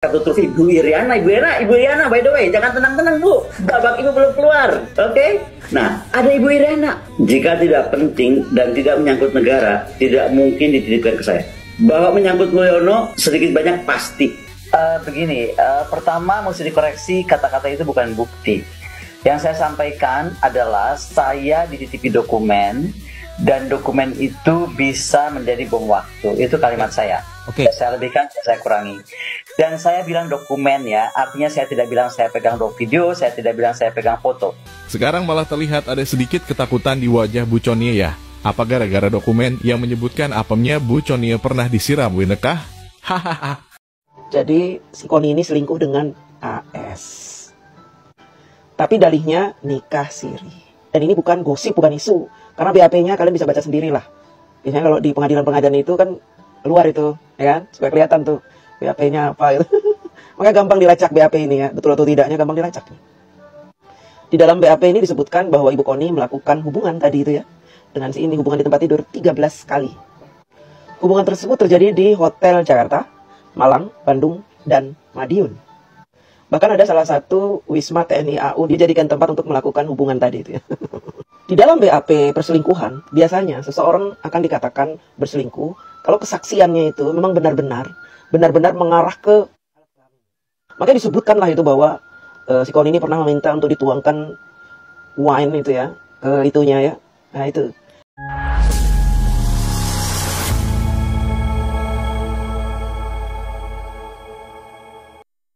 Kartu truf Ibu Iriana, by the way, jangan tenang-tenang Bu, babak Ibu belum keluar, oke? Nah, ada Ibu Iriana. Jika tidak penting dan tidak menyangkut negara, tidak mungkin dititipkan ke saya. Bahwa menyangkut Mulyono sedikit banyak pasti. Begini, pertama mesti dikoreksi, kata-kata itu bukan bukti. Yang saya sampaikan adalah saya dititipi dokumen dan dokumen itu bisa menjadi bom waktu. Itu kalimat saya. Oke. Saya lebihkan, saya kurangi. Dan saya bilang dokumen ya, artinya saya tidak bilang saya pegang video, saya tidak bilang saya pegang foto. Sekarang malah terlihat ada sedikit ketakutan di wajah Bu Chonie ya. Apa gara-gara dokumen yang menyebutkan apemnya Bu Chonie pernah disiram Winekah? Hahaha. Jadi si Koni ini selingkuh dengan AS. Tapi dalihnya nikah siri. Dan ini bukan gosip, bukan isu. Karena BAP-nya kalian bisa baca sendiri lah. Biasanya kalau di pengadilan-pengadilan itu kan keluar itu, ya kan? Supaya kelihatan tuh BAP-nya apa gitu. Makanya gampang dilacak BAP ini ya. Betul atau tidaknya gampang dilacak. Di dalam BAP ini disebutkan bahwa Ibu Koni melakukan hubungan tadi itu ya. Dengan si ini, hubungan di tempat tidur 13 kali. Hubungan tersebut terjadi di Hotel Jakarta, Malang, Bandung, dan Madiun. Bahkan ada salah satu Wisma TNI AU dijadikan tempat untuk melakukan hubungan tadi itu ya. Di dalam BAP perselingkuhan, biasanya seseorang akan dikatakan berselingkuh kalau kesaksiannya itu memang benar-benar mengarah ke... Makanya disebutkanlah itu bahwa si Koni ini pernah meminta untuk dituangkan wine itu ya, ke itunya ya. Nah itu.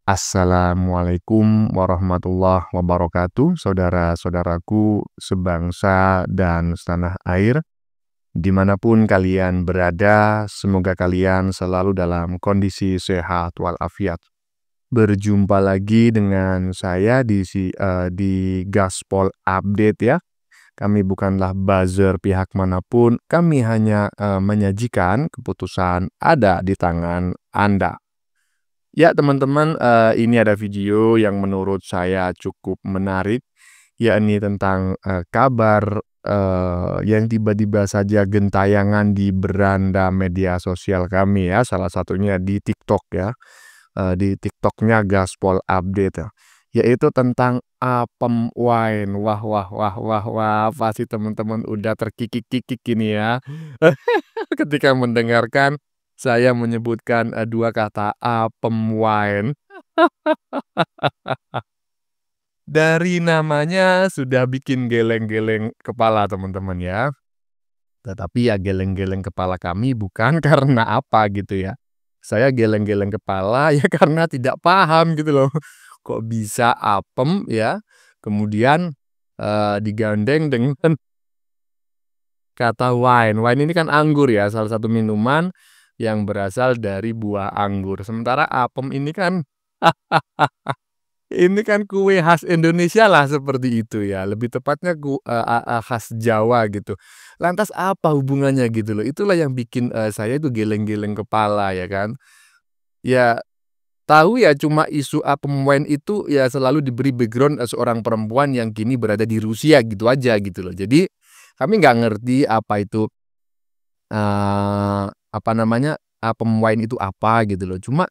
Assalamualaikum warahmatullahi wabarakatuh, saudara-saudaraku sebangsa dan setanah air. Dimanapun kalian berada, semoga kalian selalu dalam kondisi sehat walafiat. Berjumpa lagi dengan saya di Gaspol Update ya. Kami bukanlah buzzer pihak manapun, kami hanya menyajikan keputusan ada di tangan Anda. Ya teman-teman, ini ada video yang menurut saya cukup menarik, yakni tentang kabar yang tiba-tiba saja gentayangan di beranda media sosial kami ya, salah satunya di TikTok ya, di TikToknya Gaspol Update ya, yaitu tentang apem wine. Wah, pasti teman-teman udah terkikik-kikik ini ya, ketika mendengarkan saya menyebutkan dua kata apem wine. Dari namanya sudah bikin geleng-geleng kepala teman-teman ya. Tetapi ya geleng-geleng kepala kami bukan karena apa gitu ya. Saya geleng-geleng kepala ya karena tidak paham gitu loh. Kok bisa apem ya, kemudian digandeng dengan kata wine. Wine ini kan anggur ya, salah satu minuman yang berasal dari buah anggur. Sementara apem ini kan ini kan kue khas Indonesia lah seperti itu ya. Lebih tepatnya khas Jawa gitu. Lantas apa hubungannya gitu loh. Itulah yang bikin saya itu geleng-geleng kepala ya kan. Ya tahu ya cuma isu apem wine itu ya selalu diberi background seorang perempuan yang kini berada di Rusia gitu aja gitu loh. Jadi kami nggak ngerti apa itu apem wine itu apa gitu loh. Cuma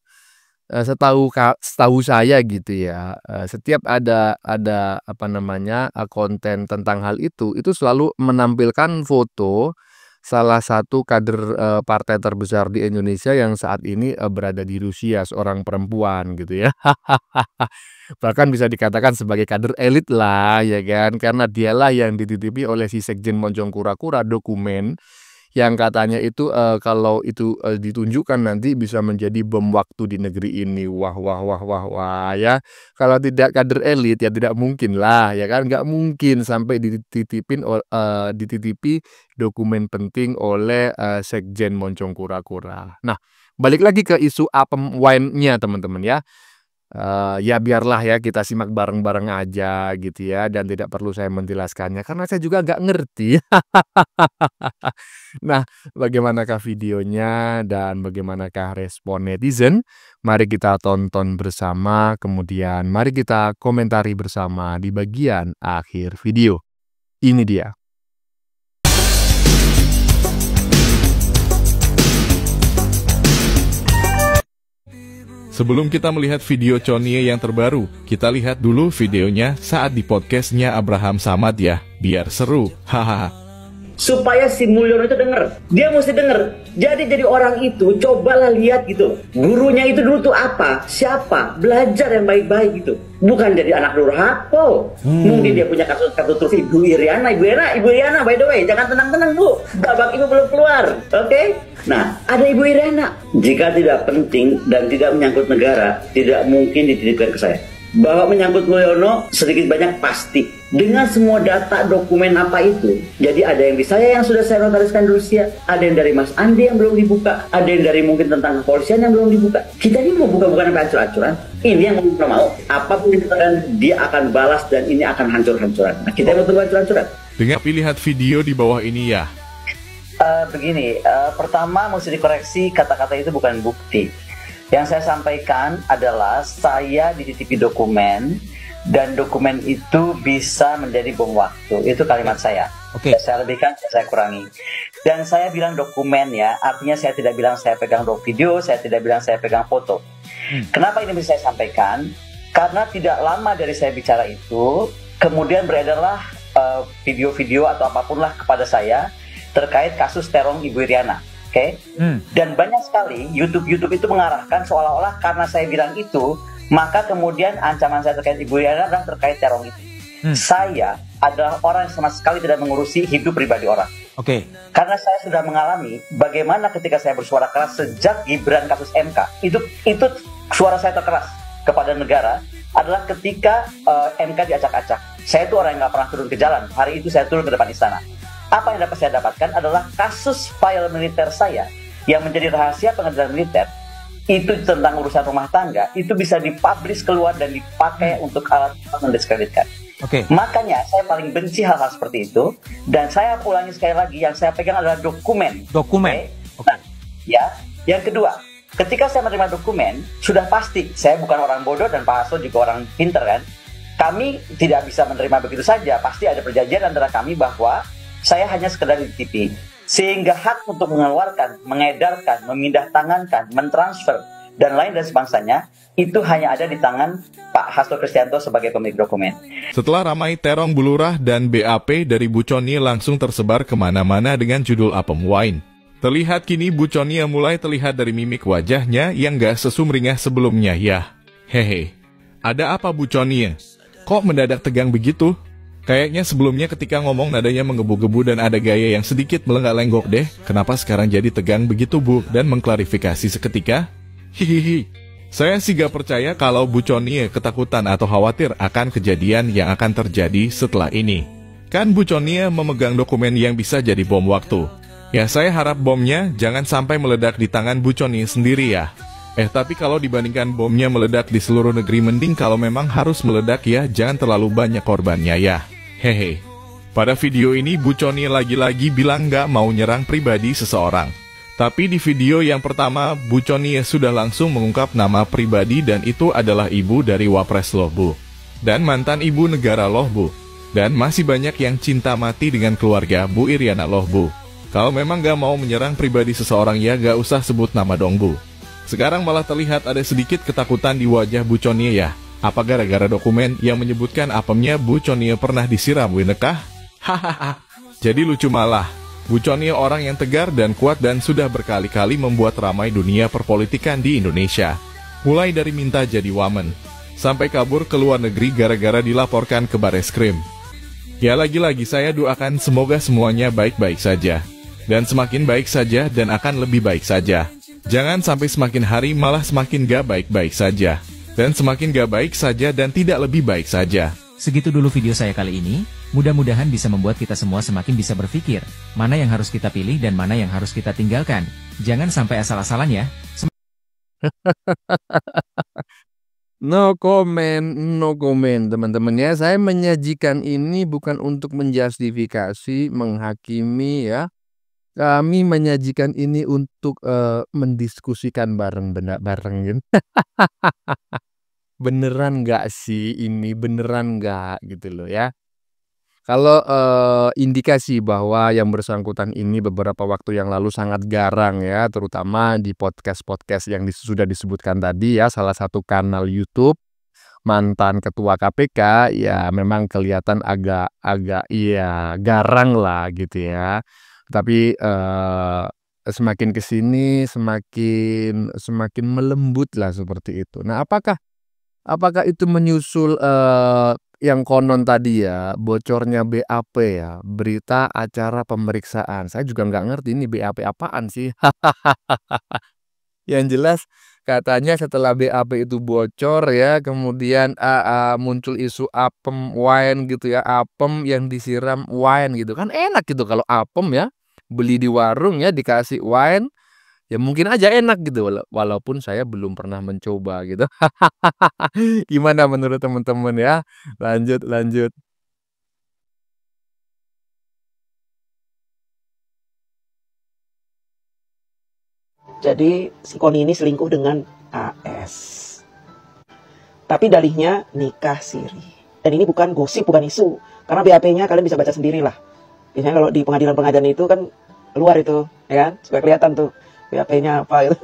setahu saya gitu ya, setiap ada konten tentang hal itu selalu menampilkan foto salah satu kader partai terbesar di Indonesia yang saat ini berada di Rusia, seorang perempuan gitu ya. Bahkan bisa dikatakan sebagai kader elit lah ya kan, karena dialah yang dititipi oleh si Sekjen Moncong Kura-Kura dokumen yang katanya itu kalau itu ditunjukkan nanti bisa menjadi bom waktu di negeri ini. Wah ya. Kalau tidak kader elit ya tidak mungkin lah ya kan, nggak mungkin sampai dititipi dokumen penting oleh Sekjen Moncong Kura-Kura. Nah, balik lagi ke isu apem wine-nya teman-teman ya. Ya biarlah ya kita simak bareng-bareng aja gitu ya, dan tidak perlu saya menjelaskannya karena saya juga nggak ngerti. Nah, bagaimanakah videonya dan bagaimanakah respon netizen? Mari kita tonton bersama, kemudian mari kita komentari bersama di bagian akhir video. Ini dia. Sebelum kita melihat video Chonie yang terbaru, kita lihat dulu videonya saat di podcastnya Abraham Samad ya, biar seru, hahaha. Supaya si Mulyono itu denger, dia mesti denger. Jadi orang itu cobalah lihat gitu, gurunya itu dulu tuh apa, siapa, belajar yang baik-baik gitu. Bukan jadi anak durhaka. Mungkin dia punya kasus terus Ibu Iriana, by the way, jangan tenang-tenang Bu, babak ibu belum keluar, oke? Nah, ada Ibu Iriana. Jika tidak penting dan tidak menyangkut negara, tidak mungkin dititipkan ke saya. Bahwa menyangkut Mulyono sedikit banyak pasti. Dengan semua data dokumen apa itu. Jadi ada yang di saya yang sudah saya notariskan dulu siap. Ada yang dari Mas Andi yang belum dibuka. Ada yang dari mungkin tentang kepolisian yang belum dibuka. Kita ini mau buka bukan sampai hancur-hancuran. Ini yang mau. Apapun yang dikatakan dia akan balas dan ini akan hancur-hancuran. Nah, kita mau tunggu hancur-hancuran. Dengan lihat video di bawah ini ya. Begini, pertama mesti dikoreksi kata-kata itu bukan bukti. Yang saya sampaikan adalah saya dititipi dokumen dan dokumen itu bisa menjadi bom waktu. Itu kalimat saya. Oke. Saya lebihkan, saya kurangi. Dan saya bilang dokumen ya, artinya saya tidak bilang saya pegang video, saya tidak bilang saya pegang foto. Kenapa ini bisa saya sampaikan? Karena tidak lama dari saya bicara itu, kemudian beredarlah video-video atau apapun lah kepada saya terkait kasus terong Ibu Iriana. Oke, dan banyak sekali YouTube itu mengarahkan seolah-olah karena saya bilang itu, maka kemudian ancaman saya terkait Ibu Iriana adalah terkait terong itu. Saya adalah orang yang sama sekali tidak mengurusi hidup pribadi orang. Oke. Karena saya sudah mengalami bagaimana ketika saya bersuara keras sejak Gibran kasus MK, itu suara saya terkeras kepada negara adalah ketika MK diacak-acak. Saya itu orang yang nggak pernah turun ke jalan. Hari itu saya turun ke depan istana. Apa yang dapat saya dapatkan adalah kasus file militer saya yang menjadi rahasia pengadilan militer itu tentang urusan rumah tangga itu bisa dipublish keluar dan dipakai untuk alat mendiskreditkan. Oke. Makanya saya paling benci hal-hal seperti itu dan saya ulangi sekali lagi yang saya pegang adalah dokumen. Dokumen. Oke. Nah, ya. Yang kedua, ketika saya menerima dokumen sudah pasti saya bukan orang bodoh dan Pak Hasto juga orang pinter kan. Kami tidak bisa menerima begitu saja. Pasti ada perjanjian antara kami bahwa saya hanya sekedar dititipi, sehingga hak untuk mengeluarkan, mengedarkan, memindah tangankan, mentransfer, dan lain dan sebangsanya, itu hanya ada di tangan Pak Hasto Kristianto sebagai pemilik dokumen. Setelah ramai terong Bulurah dan BAP dari Bu Chonie langsung tersebar kemana-mana dengan judul Apem Wine. Terlihat kini Bu Chonie mulai terlihat dari mimik wajahnya yang gak sesumringah sebelumnya ya. Hehe, ada apa Bu Chonie? Kok mendadak tegang begitu? Kayaknya sebelumnya ketika ngomong nadanya menggebu-gebu dan ada gaya yang sedikit melenggak-lenggok deh. Kenapa sekarang jadi tegang begitu Bu? Dan mengklarifikasi seketika. Hihihi. Saya sih gak percaya kalau Bu Chonie ketakutan atau khawatir akan kejadian yang akan terjadi setelah ini. Kan Bu Chonie memegang dokumen yang bisa jadi bom waktu. Ya saya harap bomnya jangan sampai meledak di tangan Bu Chonie sendiri ya. Tapi kalau dibandingkan bomnya meledak di seluruh negeri mending kalau memang harus meledak ya jangan terlalu banyak korbannya ya. Hehe. Pada video ini Bu Chonie lagi-lagi bilang gak mau nyerang pribadi seseorang. Tapi di video yang pertama Bu Chonie sudah langsung mengungkap nama pribadi dan itu adalah ibu dari Wapres loh Bu. Dan mantan ibu negara loh Bu. Dan masih banyak yang cinta mati dengan keluarga Bu Iriana loh Bu. Kalau memang gak mau menyerang pribadi seseorang ya gak usah sebut nama dong Bu. Sekarang malah terlihat ada sedikit ketakutan di wajah Bu Chonie ya. Apa gara-gara dokumen yang menyebutkan apemnya Bu Chonie pernah disiram winekah? Hahaha. Jadi lucu malah. Bu Chonie orang yang tegar dan kuat dan sudah berkali-kali membuat ramai dunia perpolitikan di Indonesia. Mulai dari minta jadi wamen, sampai kabur ke luar negeri gara-gara dilaporkan ke Bareskrim. Ya lagi-lagi saya doakan semoga semuanya baik-baik saja. Dan semakin baik saja dan akan lebih baik saja. Jangan sampai semakin hari malah semakin gak baik-baik saja. Dan semakin gak baik saja dan tidak lebih baik saja. Segitu dulu video saya kali ini. Mudah-mudahan bisa membuat kita semua semakin bisa berpikir mana yang harus kita pilih dan mana yang harus kita tinggalkan. Jangan sampai asal-asalan ya. No comment, no comment teman-teman ya. Saya menyajikan ini bukan untuk menjustifikasi, menghakimi ya. Kami menyajikan ini untuk mendiskusikan bareng gitu. Beneran nggak sih ini? Beneran nggak gitu loh ya. Kalau indikasi bahwa yang bersangkutan ini beberapa waktu yang lalu sangat garang ya, terutama di podcast-podcast yang sudah disebutkan tadi ya, salah satu kanal YouTube mantan ketua KPK, ya memang kelihatan agak iya garang lah gitu ya. Tapi semakin ke sini semakin melembut lah seperti itu. Nah, apakah itu menyusul yang konon tadi ya, bocornya BAP ya, berita acara pemeriksaan. Saya juga nggak ngerti ini BAP apaan sih. Yang jelas katanya setelah BAP itu bocor ya, kemudian muncul isu apem wine gitu ya, apem yang disiram wine gitu. Kan enak gitu kalau apem ya, beli di warung ya dikasih wine, ya mungkin aja enak gitu walaupun saya belum pernah mencoba gitu. Gimana menurut teman-teman ya? Lanjut. Jadi si Koni ini selingkuh dengan AS. Tapi dalihnya nikah siri. Dan ini bukan gosip, bukan isu. Karena BAP-nya kalian bisa baca sendiri lah. Biasanya kalau di pengadilan itu kan keluar itu, ya kan? Supaya kelihatan tuh BAP-nya apa itu.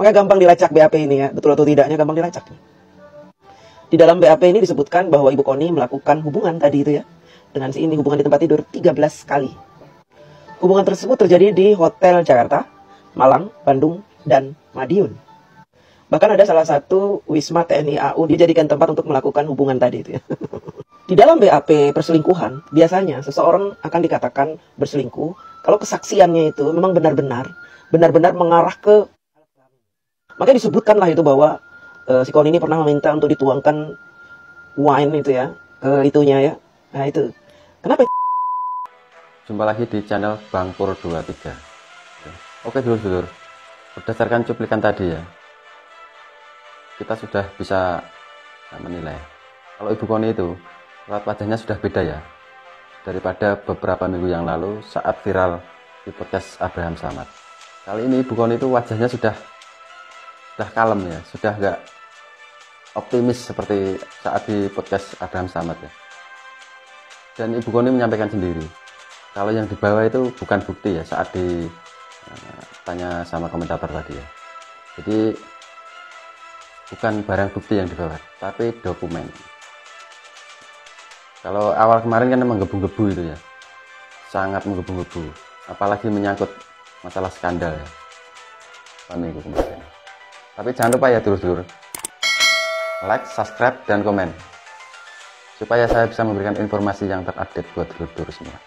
Makanya gampang dilacak BAP ini ya. Betul atau tidaknya gampang dilacak. Di dalam BAP ini disebutkan bahwa Ibu Koni melakukan hubungan tadi itu ya. Dengan si ini, hubungan di tempat tidur 13 kali. Hubungan tersebut terjadi di Hotel Jakarta, Malang, Bandung, dan Madiun. Bahkan ada salah satu Wisma TNI AU dijadikan tempat untuk melakukan hubungan tadi itu ya. Di dalam BAP perselingkuhan, biasanya seseorang akan dikatakan berselingkuh kalau kesaksiannya itu memang benar-benar mengarah ke. Makanya disebutkanlah itu bahwa si Koni ini pernah meminta untuk dituangkan wine itu ya, ke itunya ya. Nah itu. Kenapa? Jumpa lagi di channel Bang Pur 23. Oke dulur-dulur, berdasarkan cuplikan tadi ya, kita sudah bisa menilai kalau Ibu Koni itu raut wajahnya sudah beda ya daripada beberapa minggu yang lalu saat viral di podcast Abraham Samad. Kali ini Ibu Koni itu wajahnya sudah kalem ya, sudah nggak optimis seperti saat di podcast Abraham Samad ya. Dan Ibu Koni menyampaikan sendiri kalau yang dibawa itu bukan bukti ya saat tanya sama komentator tadi ya. Jadi bukan barang bukti yang dibawa, tapi dokumen. Kalau awal kemarin kan menggebu-gebu itu ya, sangat menggebu-gebu, apalagi menyangkut masalah skandal ya, minggu kemarin. Tapi jangan lupa ya dulur-dulur, like, subscribe, dan komen, supaya saya bisa memberikan informasi yang terupdate buat dulur-dulur semua.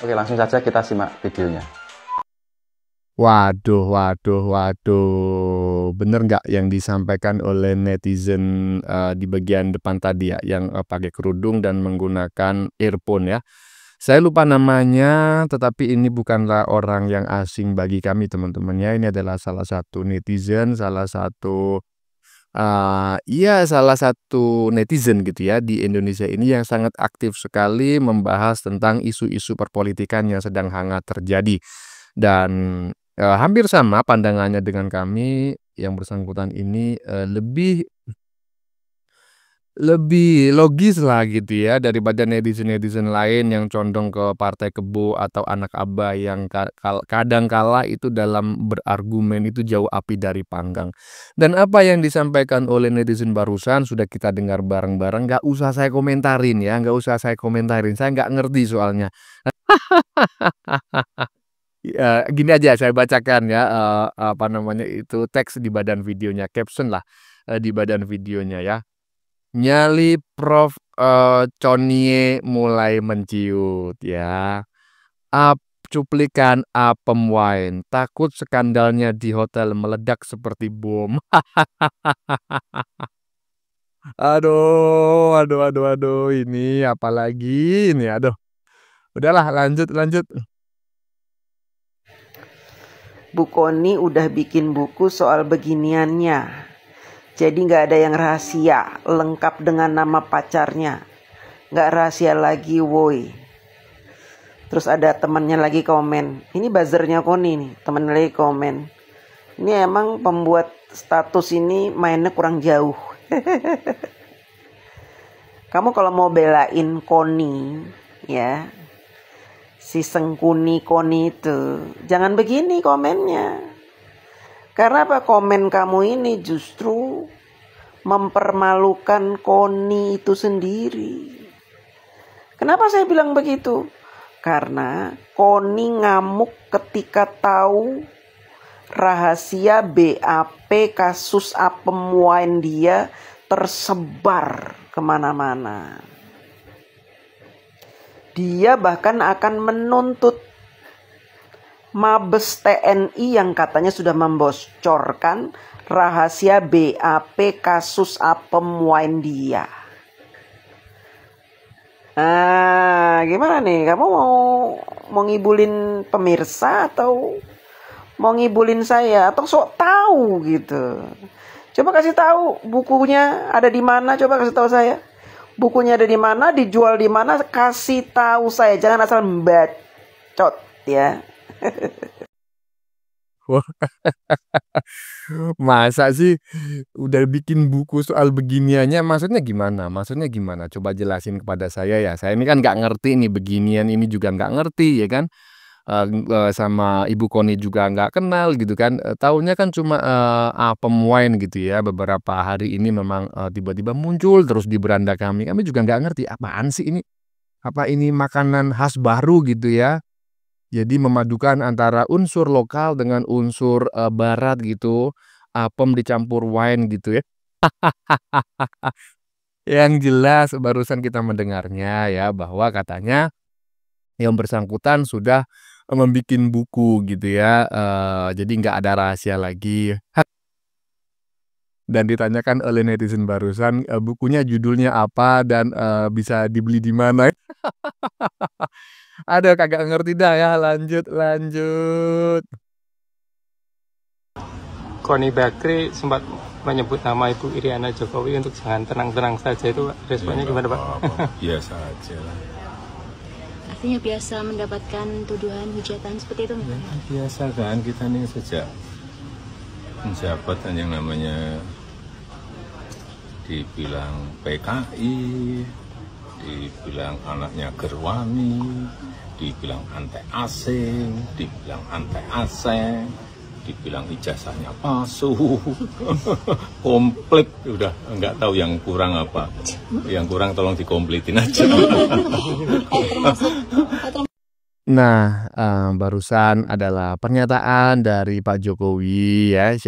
Oke, langsung saja kita simak videonya. Waduh. Bener nggak yang disampaikan oleh netizen di bagian depan tadi ya, yang pakai kerudung dan menggunakan earphone ya. Saya lupa namanya, tetapi ini bukanlah orang yang asing bagi kami teman-teman ya. Ini adalah salah satu netizen, salah satu netizen gitu ya di Indonesia ini yang sangat aktif sekali membahas tentang isu-isu perpolitikan yang sedang hangat terjadi. Dan hampir sama pandangannya dengan kami. Yang bersangkutan ini lebih logis lah gitu ya daripada netizen-netizen lain yang condong ke partai kebo atau anak abah yang kadang kala itu dalam berargumen itu jauh api dari panggang. Dan apa yang disampaikan oleh netizen barusan sudah kita dengar bareng-bareng, nggak usah saya komentarin ya, saya nggak ngerti soalnya. Ya, gini aja saya bacakan ya, apa namanya itu, teks di badan videonya, caption lah di badan videonya ya. Nyali Prof Conie mulai menciut ya. Cuplikan apem wine, takut skandalnya di hotel meledak seperti bom. Aduh, ini apalagi ini, aduh. Udahlah, lanjut. Bu Koni udah bikin buku soal beginiannya. Jadi gak ada yang rahasia, lengkap dengan nama pacarnya. Gak rahasia lagi woi. Terus ada temannya lagi komen, ini buzzernya Koni nih, temannya lagi komen, ini emang pembuat status ini mainnya kurang jauh. Kamu kalau mau belain Koni, ya, si Sengkuni Koni itu, jangan begini komennya. Karena apa? Komen kamu ini justru mempermalukan Koni itu sendiri. Kenapa saya bilang begitu? Karena Koni ngamuk ketika tahu rahasia BAP kasus apem wine dia tersebar kemana-mana. Dia bahkan akan menuntut Mabes TNI yang katanya sudah membocorkan rahasia BAP kasus apem wine dia. Nah, gimana nih? Kamu mau ngibulin pemirsa atau mau ngibulin saya atau sok tahu gitu? Coba kasih tahu bukunya ada di mana, coba kasih tahu saya. Bukunya ada di mana, dijual di mana, kasih tahu saya. Jangan asal bacot ya. Wah, masa sih udah bikin buku soal beginiannya, maksudnya gimana? Maksudnya gimana? Coba jelasin kepada saya ya. Saya ini kan nggak ngerti nih beginian, ini juga nggak ngerti ya kan. Sama Ibu Koni juga nggak kenal gitu kan. Taunya kan cuma apem wine gitu ya. Beberapa hari ini memang tiba-tiba muncul terus di beranda kami. Kami juga nggak ngerti apaan sih ini. Apa ini makanan khas baru gitu ya. Jadi memadukan antara unsur lokal dengan unsur barat gitu. Apem dicampur wine gitu ya. Yang jelas barusan kita mendengarnya ya bahwa katanya yang bersangkutan sudah membuat buku gitu ya, jadi nggak ada rahasia lagi. Dan ditanyakan oleh netizen barusan, bukunya judulnya apa dan bisa dibeli di mana? Ada kagak ngerti dah ya, lanjut. Koni Bakri sempat menyebut nama Ibu Iriana Jokowi untuk jangan tenang-tenang saja, itu responnya gimana Pak? Biasa aja lah. Artinya biasa mendapatkan tuduhan, hujatan seperti itu ya, biasa kan, kita nih sejak menjabat kan yang namanya dibilang PKI, dibilang anaknya Gerwani, dibilang anti asing, dibilang anti asing, dibilang ijazahnya palsu, komplit, udah nggak tahu yang kurang apa. Yang kurang tolong dikomplitin aja. Nah, barusan adalah pernyataan dari Pak Jokowi ya,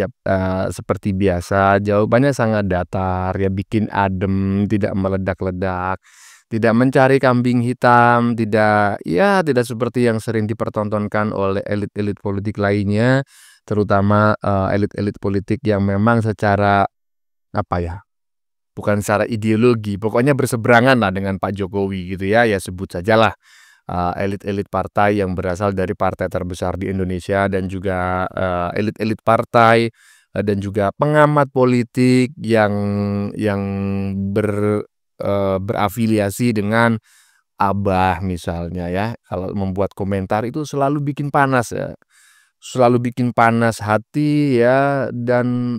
seperti biasa jawabannya sangat datar ya, bikin adem, tidak meledak-ledak, tidak mencari kambing hitam, tidak seperti yang sering dipertontonkan oleh elit-elit politik lainnya, terutama elit-elit politik yang memang secara bukan secara ideologi, pokoknya berseberangan lah dengan Pak Jokowi gitu ya, sebut sajalah elit-elit partai yang berasal dari partai terbesar di Indonesia dan juga elit-elit partai dan juga pengamat politik yang berafiliasi dengan Abah misalnya ya. Kalau membuat komentar itu selalu bikin panas ya. Selalu bikin panas hati ya, dan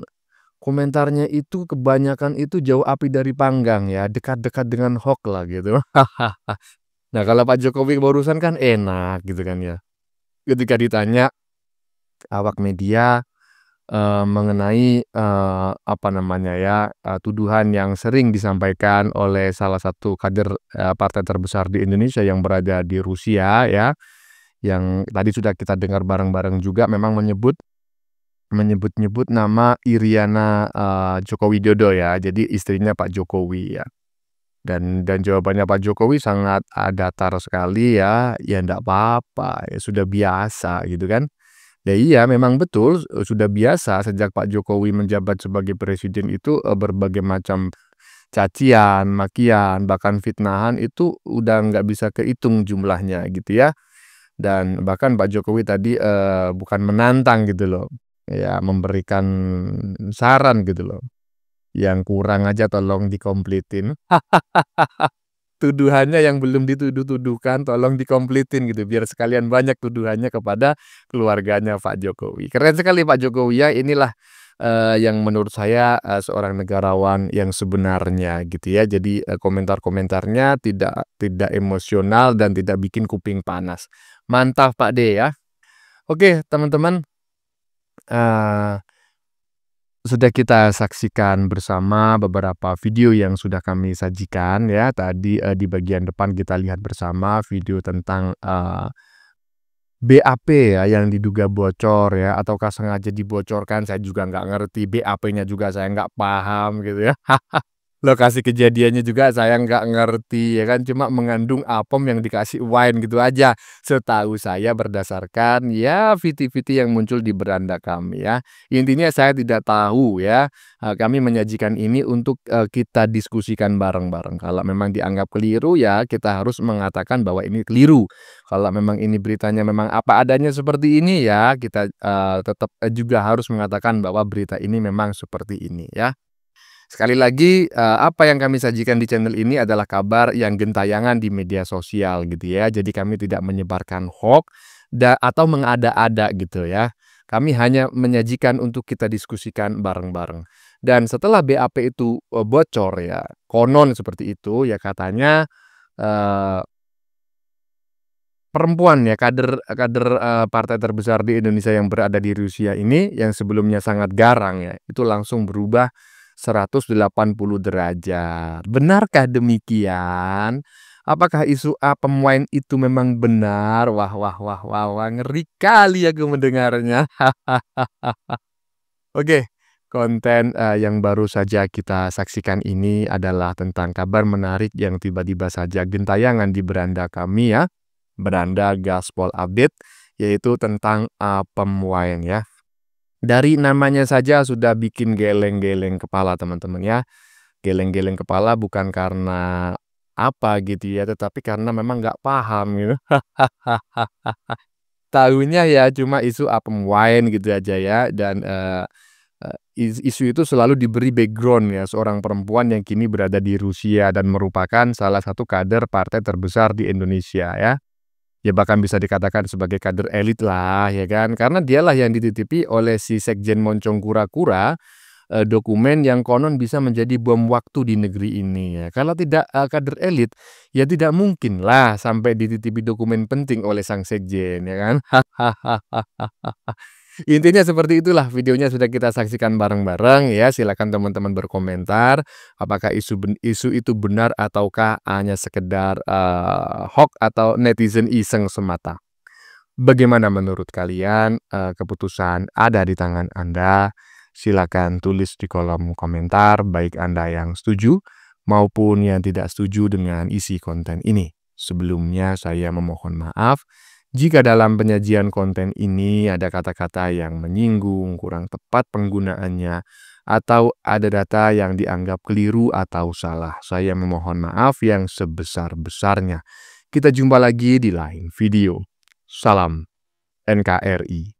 komentarnya itu kebanyakan itu jauh api dari panggang ya, dekat-dekat dengan hoax lah gitu. Nah, kalau Pak Jokowi barusan kan enak gitu kan ya. Ketika ditanya awak media mengenai tuduhan yang sering disampaikan oleh salah satu kader partai terbesar di Indonesia yang berada di Rusia ya, yang tadi sudah kita dengar bareng-bareng juga, memang menyebut nama Iriana Joko Widodo ya, jadi istrinya Pak Jokowi ya. Dan jawabannya Pak Jokowi sangat datar sekali ya enggak apa-apa, ya sudah biasa gitu kan. Ya iya, memang betul sudah biasa sejak Pak Jokowi menjabat sebagai presiden itu berbagai macam cacian, makian, bahkan fitnahan itu udah nggak bisa kehitung jumlahnya gitu ya. Dan bahkan Pak Jokowi tadi bukan menantang gitu loh, ya memberikan saran gitu loh. Yang kurang aja tolong dikomplitin. Tuduhannya yang belum dituduh-tuduhkan tolong dikomplitin gitu, biar sekalian banyak tuduhannya kepada keluarganya Pak Jokowi. Keren sekali Pak Jokowi ya, inilah yang menurut saya seorang negarawan yang sebenarnya gitu ya. Jadi komentar-komentarnya tidak emosional dan tidak bikin kuping panas. Mantap Pak D ya. Oke teman-teman, sudah kita saksikan bersama beberapa video yang sudah kami sajikan ya. Tadi di bagian depan kita lihat bersama video tentang BAP ya yang diduga bocor ya, ataukah sengaja dibocorkan, saya juga nggak ngerti. BAP-nya juga saya nggak paham gitu ya. Lokasi kejadiannya juga saya nggak ngerti ya kan, cuma mengandung apem yang dikasih wine gitu aja. Setahu saya berdasarkan ya VT-VT yang muncul di beranda kami ya. Intinya saya tidak tahu ya. Kami menyajikan ini untuk kita diskusikan bareng-bareng. Kalau memang dianggap keliru ya kita harus mengatakan bahwa ini keliru. Kalau memang ini beritanya memang apa adanya seperti ini ya kita tetap juga harus mengatakan bahwa berita ini memang seperti ini ya. Sekali lagi, apa yang kami sajikan di channel ini adalah kabar yang gentayangan di media sosial gitu ya. Jadi kami tidak menyebarkan hoax atau mengada-ada gitu ya. Kami hanya menyajikan untuk kita diskusikan bareng-bareng. Dan setelah BAP itu bocor ya, konon seperti itu ya katanya perempuan ya kader partai terbesar di Indonesia yang berada di Rusia ini yang sebelumnya sangat garang ya, itu langsung berubah 180 derajat. Benarkah demikian? Apakah isu apem wine itu memang benar? Wah, ngeri kali aku mendengarnya. Oke, konten yang baru saja kita saksikan ini adalah tentang kabar menarik yang tiba-tiba saja gentayangan di beranda kami ya. Beranda Gaspol Update, yaitu tentang apem wine ya. Dari namanya saja sudah bikin geleng-geleng kepala teman-teman ya. Geleng-geleng kepala bukan karena apa gitu ya, tetapi karena memang nggak paham gitu. Tahunya ya cuma isu apem wine gitu aja ya. Dan isu itu selalu diberi background ya, seorang perempuan yang kini berada di Rusia dan merupakan salah satu kader partai terbesar di Indonesia ya. Ya bahkan bisa dikatakan sebagai kader elit lah ya kan, karena dialah yang dititipi oleh si Sekjen Moncong Kura-Kura dokumen yang konon bisa menjadi bom waktu di negeri ini ya. Kalau tidak kader elit ya tidak mungkin lah sampai dititipi dokumen penting oleh sang Sekjen ya kan. Intinya seperti itulah, videonya sudah kita saksikan bareng-bareng ya. Silakan teman-teman berkomentar apakah isu itu benar ataukah hanya sekedar hoax atau netizen iseng semata. Bagaimana menurut kalian? Keputusan ada di tangan Anda. Silakan tulis di kolom komentar baik Anda yang setuju maupun yang tidak setuju dengan isi konten ini. Sebelumnya saya memohon maaf jika dalam penyajian konten ini ada kata-kata yang menyinggung, kurang tepat penggunaannya, atau ada data yang dianggap keliru atau salah. Saya memohon maaf yang sebesar-besarnya. Kita jumpa lagi di lain video. Salam NKRI.